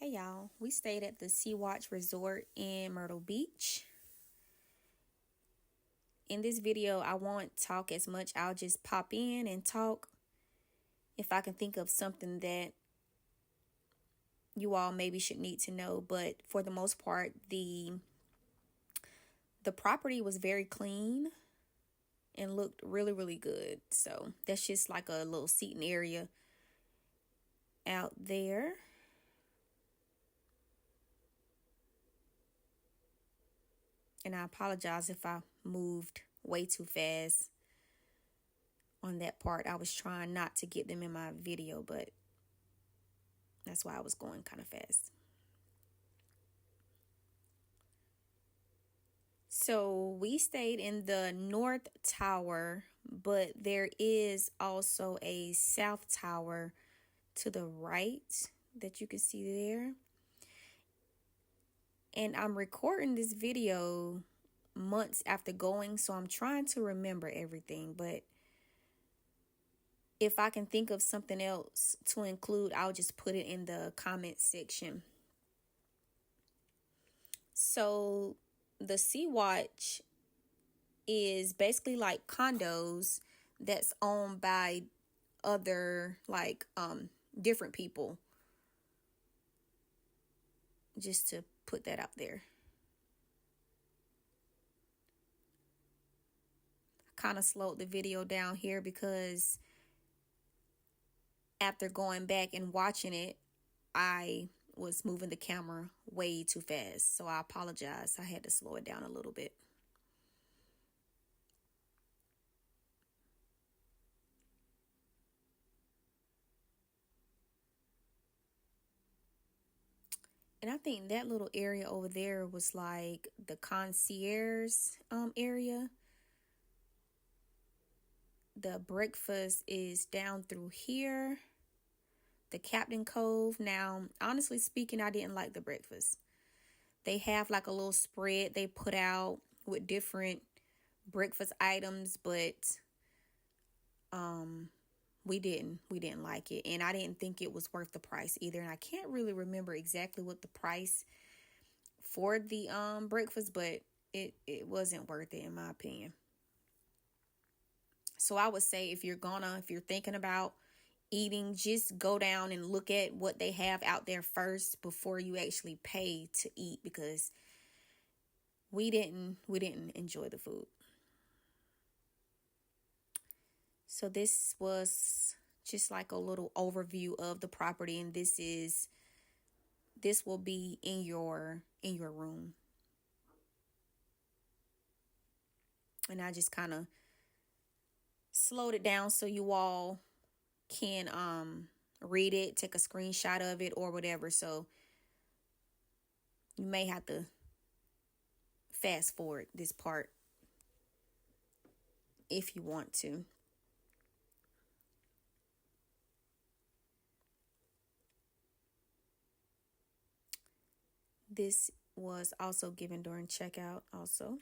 Hey y'all, we stayed at the Seawatch Resort in Myrtle Beach. In this video, I won't talk as much. I'll just pop in and talk if I can think of something that you all maybe should need to know. But for the most part, the property was very clean and looked really good. So that's just like a little seating area out there. And I apologize if I moved way too fast on that part. I was trying not to get them in my video, but that's why I was going kind of fast. So we stayed in the North Tower, but there is also a South Tower to the right that you can see there. And I'm recording this video months after going, so I'm trying to remember everything. But if I can think of something else to include, I'll just put it in the comment section. So the Seawatch is basically like condos that's owned by other different people. Just to put that out there. I kind of slowed the video down here because after going back and watching it, I was moving the camera way too fast. So I apologize. I had to slow it down a little bit. And I think that little area over there was like the concierge area. The breakfast is down through here. The Captain Cove. Now, honestly speaking, I didn't like the breakfast. They have like a little spread they put out with different breakfast items, but we didn't like it, and I didn't think it was worth the price either. And I can't really remember exactly what the price for the breakfast, but it wasn't worth it in my opinion. So I would say if you're thinking about eating, just go down and look at what they have out there first before you actually pay to eat, because we didn't enjoy the food. So this was just like a little overview of the property, and this will be in your room. And I just kind of slowed it down so you all can read it, take a screenshot of it or whatever. So you may have to fast forward this part if you want to. This was also given during checkout also.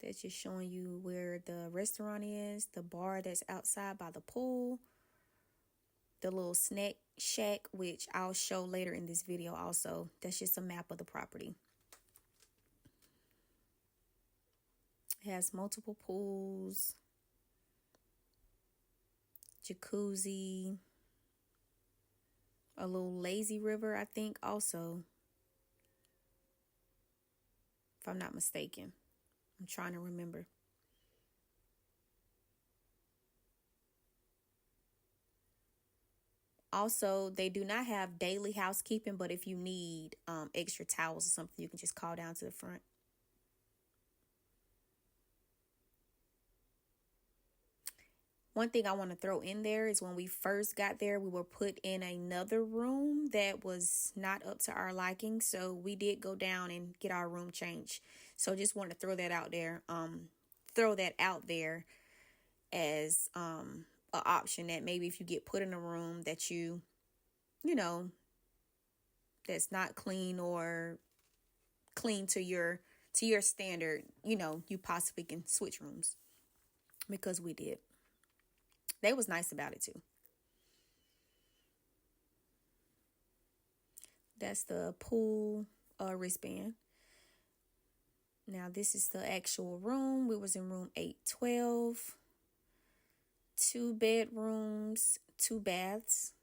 That's just showing you where the restaurant is, the bar that's outside by the pool, the little snack shack, which I'll show later in this video also. That's just a map of the property. It has multiple pools, jacuzzi, a little lazy river, I think, also, if I'm not mistaken. I'm trying to remember. Also, they do not have daily housekeeping, but if you need extra towels or something, you can just call down to the front. One thing I want to throw in there is when we first got there, we were put in another room that was not up to our liking. So we did go down and get our room changed. So just want to throw that out there. As an option, that maybe if you get put in a room that you know, that's not clean or clean to your standard, you possibly can switch rooms, because we did. They was nice about it too. That's the pool wristband. Now this is the actual room. We was in room 812. 2 bedrooms, 2 baths,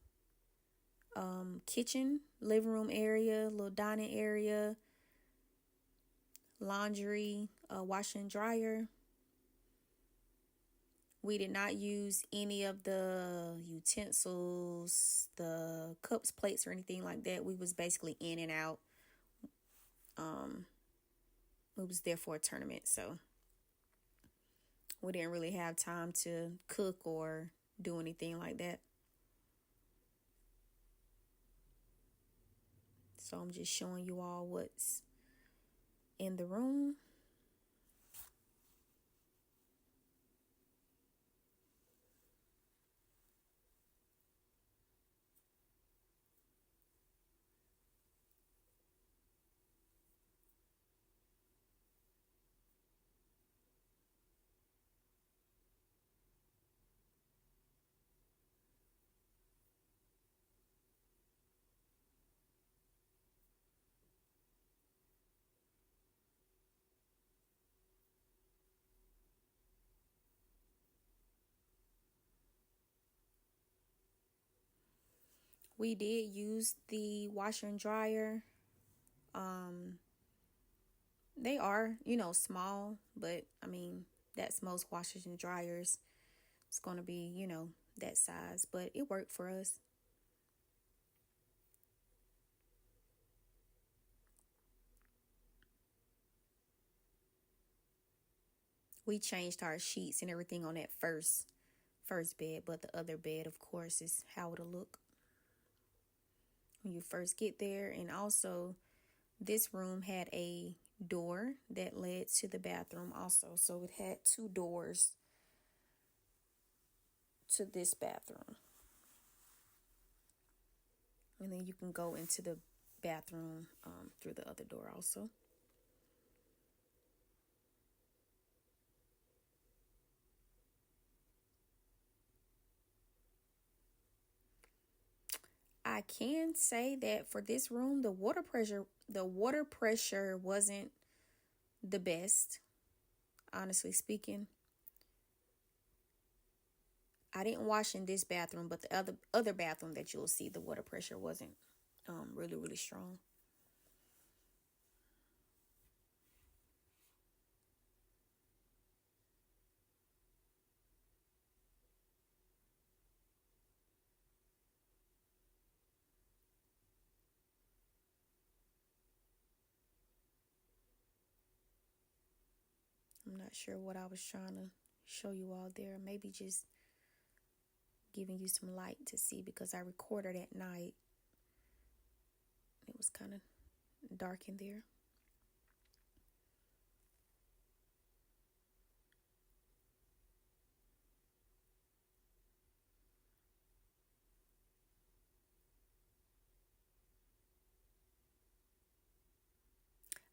kitchen, living room area, little dining area, laundry, washer and dryer. We did not use any of the utensils, the cups, plates, or anything like that. We was basically in and out. We was there for a tournament, so we didn't really have time to cook or do anything like that. So I'm just showing you all what's in the room. We did use the washer and dryer. They are, small, but I mean, that's most washers and dryers. It's going to be, that size, but it worked for us. We changed our sheets and everything on that first bed, but the other bed, of course, is how it'll look when you first get there. And also, this room had a door that led to the bathroom also, so it had 2 doors to this bathroom, and then you can go into the bathroom through the other door also. I can say that for this room, the water pressure wasn't the best, honestly speaking. I didn't wash in this bathroom, but the other bathroom that you'll see, the water pressure wasn't really, really strong. I'm not sure what I was trying to show you all there. Maybe just giving you some light to see, because I recorded at night. It was kind of dark in there.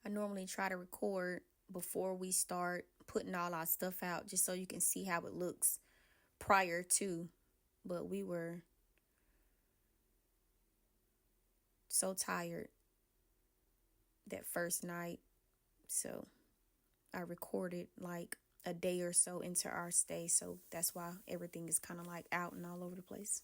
I normally try to record before we start putting all our stuff out, just so you can see how it looks prior to. But we were so tired that first night, so I recorded like a day or so into our stay, so that's why everything is kind of like out and all over the place.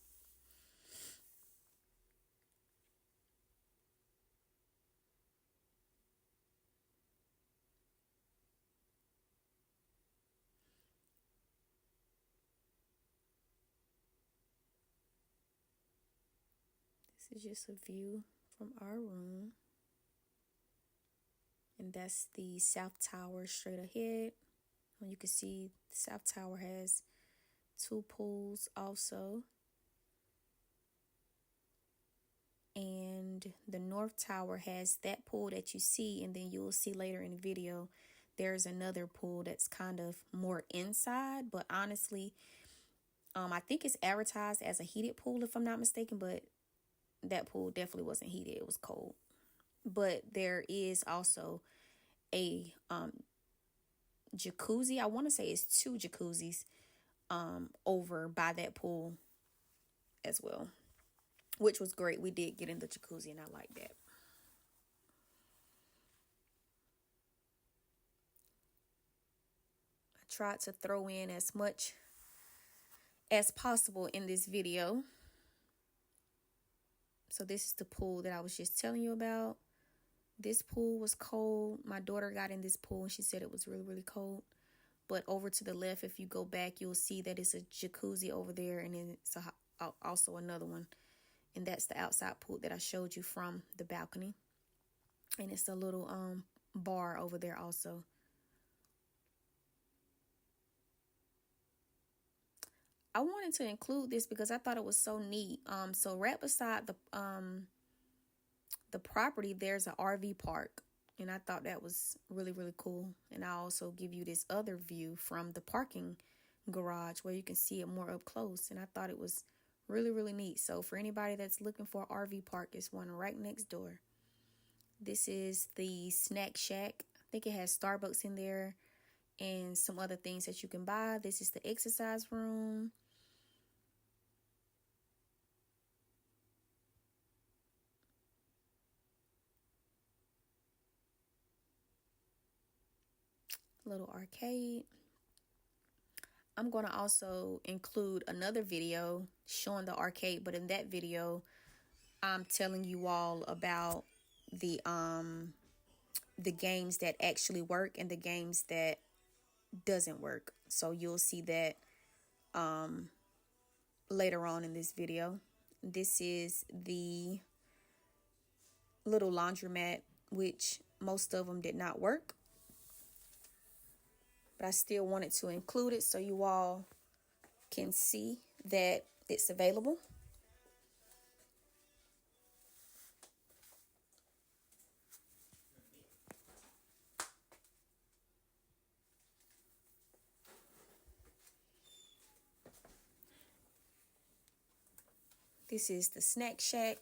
This is just a view from our room, and that's the South Tower straight ahead. You can see the South Tower has 2 pools also, and the North Tower has that pool that you see, and then you'll see later in the video there's another pool that's kind of more inside, but honestly, I think it's advertised as a heated pool if I'm not mistaken, but that pool definitely wasn't heated. It was cold. But there is also a jacuzzi. I want to say it's 2 jacuzzis over by that pool as well, which was great. We did get in the jacuzzi and I like that. I tried to throw in as much as possible in this video. So this is the pool that I was just telling you about. This pool was cold. My daughter got in this pool and she said it was really, really cold. But over to the left, if you go back, you'll see that it's a jacuzzi over there, and then it's also another one. And that's the outside pool that I showed you from the balcony. And it's a little bar over there also. I wanted to include this because I thought it was so neat. So right beside the property, there's an RV park. And I thought that was really, really cool. And I also give you this other view from the parking garage where you can see it more up close. And I thought it was really, really neat. So for anybody that's looking for an RV park, it's one right next door. This is the snack shack. I think it has Starbucks in there and some other things that you can buy. This is the exercise room. Little arcade. I'm going to also include another video showing the arcade, but in that video I'm telling you all about the games that actually work and the games that doesn't work. So you'll see that later on in this video. This is the little laundromat, which most of them did not work. But I still wanted to include it so you all can see that it's available. This is the snack shack,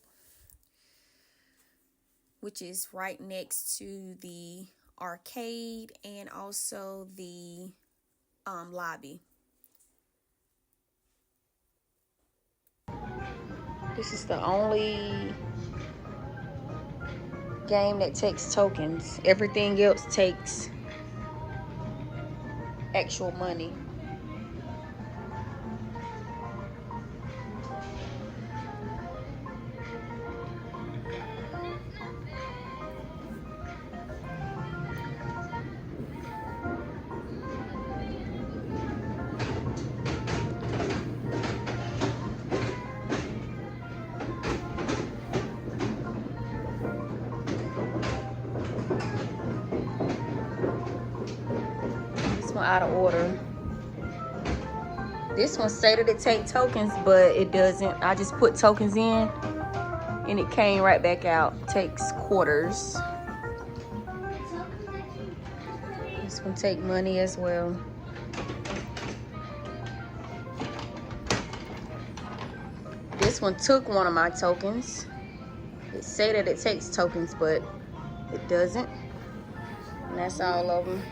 which is right next to the arcade and also the lobby. This is the only game that takes tokens. Everything else takes actual money. Out of order. This one say that it take tokens, but it doesn't. I just put tokens in and it came right back out. Takes quarters. This one take money as well. This one took one of my tokens. It say that it takes tokens, but it doesn't. And that's all of them.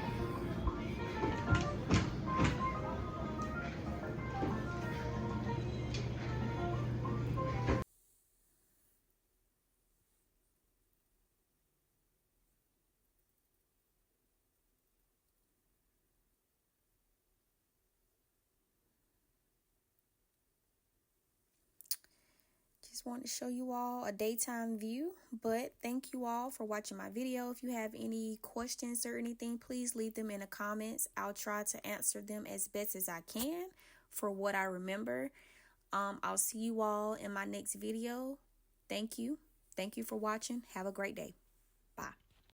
Just wanted to show you all a daytime view, but thank you all for watching my video. If you have any questions or anything, please leave them in the comments. I'll try to answer them as best as I can for what I remember. I'll see you all in my next video. Thank you. Thank you for watching. Have a great day.